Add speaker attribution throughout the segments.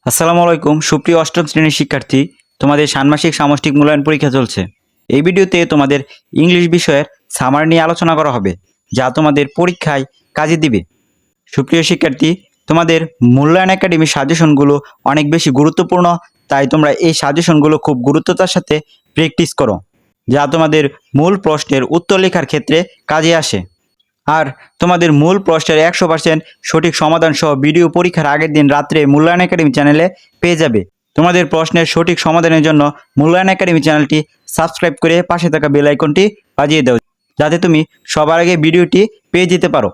Speaker 1: আসসালামু আলাইকুম সুপ্রিয় অষ্টম শ্রেণীর শিক্ষার্থী, তোমাদের ষান্মাসিক সামষ্টিক মূল্যায়ন পরীক্ষা চলছে। এই ভিডিওতে তোমাদের ইংলিশ বিষয়ের সামারি নিয়ে আলোচনা করা হবে, যা তোমাদের পরীক্ষায় কাজে দিবে। সুপ্রিয় শিক্ষার্থী, তোমাদের মূল্যায়ন একাডেমির সাজেশনগুলো অনেক বেশি গুরুত্বপূর্ণ, তাই তোমরা এই সাজেশনগুলো খুব গুরুত্বতার সাথে প্র্যাকটিস করো, যা তোমাদের মূল প্রশ্নের উত্তর লেখার ক্ষেত্রে কাজে আসে। আর তোমাদের মূল প্রশ্নের 100% সঠিক সমাধান সহ ভিডিও পরীক্ষার আগের দিন রাত্রে মূল্যায়ন একাডেমি চ্যানেলে পেয়ে যাবে। তোমাদের প্রশ্নের সঠিক সমাধানের জন্য মূল্যায়ন একাডেমি চ্যানেলটি সাবস্ক্রাইব করে পাশে থাকা বেল আইকনটি বাজিয়ে দাও, যাতে তুমি সবার আগে ভিডিওটি পেয়ে যেতে পারো।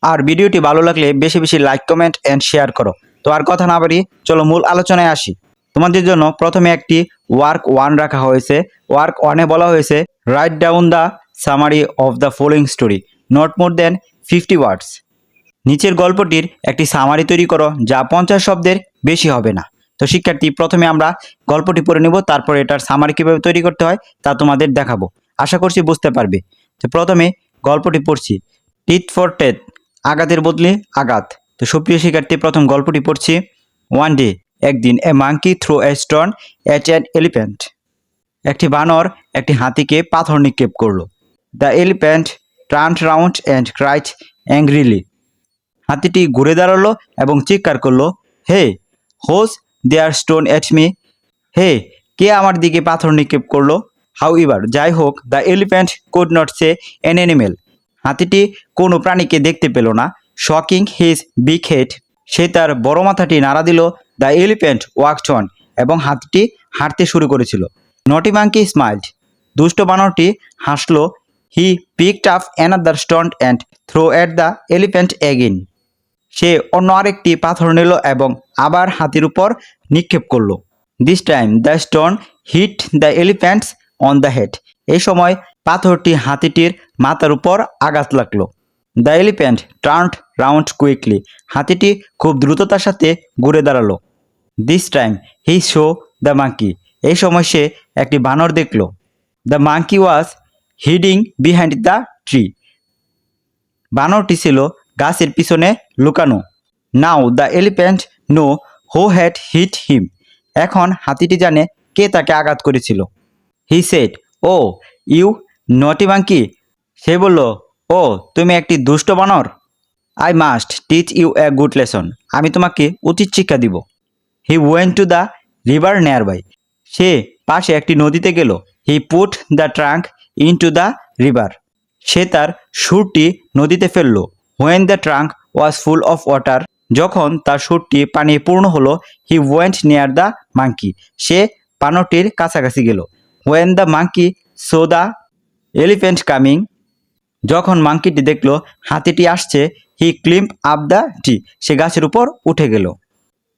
Speaker 1: আর ভিডিওটি ভালো লাগলে বেশি বেশি লাইক, কমেন্ট অ্যান্ড শেয়ার করো। তো আর কথা না বাড়িয়ে চলো মূল আলোচনায় আসি। তোমাদের জন্য প্রথমে একটি ওয়ার্ক 1 রাখা হয়েছে। ওয়ার্ক 1-এ বলা হয়েছে write down the summary of the following story, not more than 50 words. নিচের গল্পটির একটি সামারি তৈরি করো যা 50 শব্দের বেশি হবে না। তো শিক্ষার্থী, প্রথমে আমরা গল্পটি পড়ে নেব, তারপর এটার সামারি কীভাবে তৈরি করতে হয় তা তোমাদের দেখাবো। আশা করছি বুঝতে পারবে। তো প্রথমে গল্পটি পড়ছি। টিথ ফর টেথ, আঘাতের বদলে আঘাত। তো সুপ্রিয় শিক্ষার্থী, প্রথম গল্পটি পড়ছি। ওয়ান ডে, একদিন, a monkey throw a stone at an elephant, একটি বানর একটি হাতিকে পাথর নিক্ষেপ করলো। The elephant turned round and cried angrily, হাতিটি ঘুরে দাঁড়ালো এবং চিৎকার করলো, hey who's there stone at me, hey কে আমার দিকে পাথর নিক্ষেপ করলো। হাউ এভার, যাই হোক, the elephant could not see an animal, হাতিটি কোনো প্রাণীকে দেখতে পেল না। শকিং হিজ বিগ হেড, সে তার বড় মাথাটি নাড়া দিল। দ্য এলিফ্যান্ট ওয়াকড অন, এবং হাতিটি হাঁটতে শুরু করেছিল। নটি মাঙ্কি স্মাইলড, দুষ্ট বানরটি হাসলো। He picked up another stone and throw at the elephant again, সে অন্য আরেকটি পাথর নিল এবং আবার হাতির উপর নিক্ষেপ করলো। This time the stone hit the elephants on the head, এই সময় পাথরটি হাতিটির মাথার উপর আঘাত লাগলো। The elephant turned round quickly, হাতিটি খুব দ্রুততার সাথে ঘুরে দাঁড়ালো। This time he saw the monkey, এই সময় সে একটি বানর দেখল। The monkey was hiding behind the tree, বানরটি ছিল গাছের পিছনে লুকানো। Now the elephant know who had hit him, এখন হাতিটি জানে কে তাকে আঘাত করেছিল। He said, oh you naughty monkey, সে বলল, ও তুমি একটি দুষ্ট বানর। I must teach you a good lesson, আমি তোমাকে উচিত শিক্ষা দিব। He went to the river nearby, সে পাশে একটি নদীতে গেল। He put the trunk into the river, সে তার সুরটি নদীতে ফেললো। When the trunk was full of water, যখন তার সুরটি পানি পূর্ণ হলো। He went near the monkey, সে বানরটির কাছাকাছি গেল। When the monkey saw the elephant coming, যখন মাঙ্কিটি দেখলো হাতিটি আসছে। He climb up the tree, সে গাছের উপর উঠে গেল।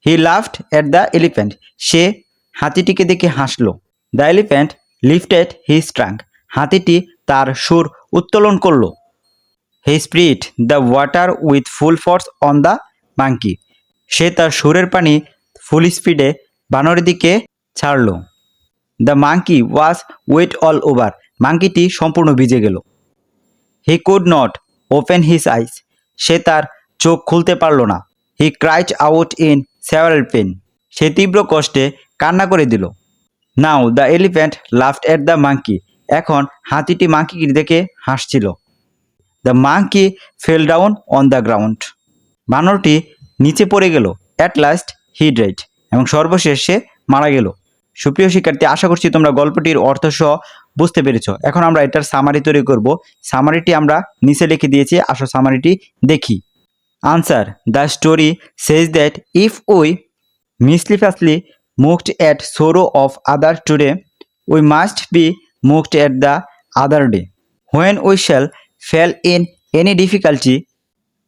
Speaker 1: He laughed at the elephant, সে হাতিটিকে দেখে হাসলো। The elephant lifted his trunk, হাতিটি তার সুর উত্তোলন করল। He spurt the water with full force on the monkey, সে তার সুরের পানি ফুল স্পিডে বানরের দিকে ছাড়ল। The monkey was wet all over, মাঙ্কিটি সম্পূর্ণ ভিজে গেল। He could not open his eyes, সে তার চোখ খুলতে পারল না। He cried out in several pain, সে তীব্র কষ্টে কান্না করে দিল। Now the elephant laughed at the monkey, এখন হাতিটি মাঙ্কিকে দেখে হাসছিল। The monkey fell down on the ground, বানরটি নিচে পড়ে গেল। অ্যাট লাস্ট হি ডেড, এবং সর্বশেষ সে মারা গেল। সুপ্রিয় শিক্ষার্থী, আশা করছি তোমরা গল্পটির অর্থ সহ বুঝতে পেরেছ। এখন আমরা এটার সামারি তৈরি করব। সামারিটি আমরা নিচে লিখে দিয়েছি, আসো সামারিটি দেখি। Answer, the story says that if we mischievously moved at sorrow of other today, we must be moved at the other day. When we shall fall in any difficulty,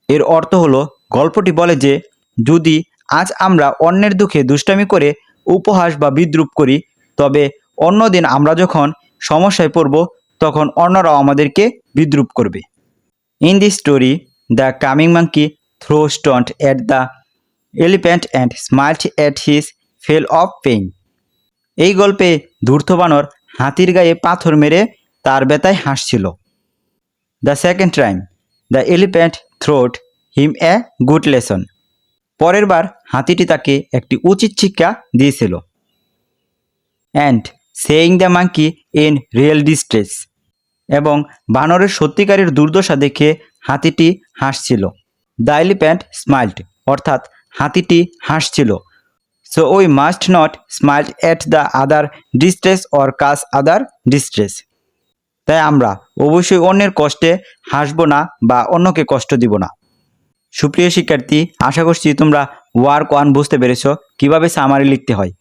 Speaker 1: এর অর্থ হলো, গল্পটি বলে যে যদি আজ আমরা অন্যের দুঃখে দুষ্টামি করে উপহাস বা বিদ্রূপ করি, তবে অন্যদিন আমরা যখন সমস্যায় পড়ব তখন অন্যরাও আমাদেরকে বিদ্রূপ করবে। In this story the cunning monkey throw stone at the elephant and smiled at his fell of pain, এই গল্পে ধূর্ত বানর হাতির গায়ে পাথর মেরে তার ব্যথায় হাসছিল। The second time the elephant throwed him a good lesson, পরের বার হাতিটি তাকে একটি উচিত শিক্ষা দিয়েছিল। And saying the monkey in real distress, এবং বানরের সত্যিকারের দুর্দশা দেখে হাতিটি হাসছিল। দ্য এলিফ্যান্ট স্মাইলড, অর্থাৎ হাতিটি হাসছিল। So we must not smile at the other distress or cause other distress, তাই আমরা অবশ্যই অন্যের কষ্টে হাসবো না বা অন্যকে কষ্ট দিব না। সুপ্রিয় শিক্ষার্থী, আশা করছি তোমরা ওয়ার্ক 1 বুঝতে পেরেছো কিভাবে সামারি লিখতে হয়।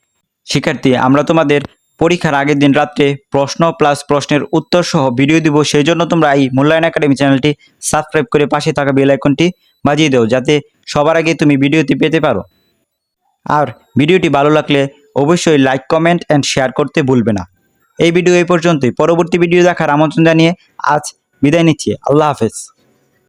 Speaker 1: শিক্ষার্থী, আমরা তোমাদের পরীক্ষার আগের দিন রাত্রে প্রশ্ন প্লাস প্রশ্নের উত্তর সহ ভিডিও দিব, সেই জন্য তোমরা এই মূল্যায়ন একাডেমি চ্যানেলটি সাবস্ক্রাইব করে পাশে থাকা বেল আইকনটি বাজিয়ে দাও, যাতে সবার আগে তুমি ভিডিওটি পেতে পারো। আর ভিডিওটি ভালো লাগলে অবশ্যই লাইক, কমেন্ট অ্যান্ড শেয়ার করতে ভুলবে না। এই ভিডিও এই পর্যন্তই। পরবর্তী ভিডিও দেখার আমন্ত্রণ জানিয়ে আজ বিদায় নিচ্ছি। আল্লাহ হাফেজ।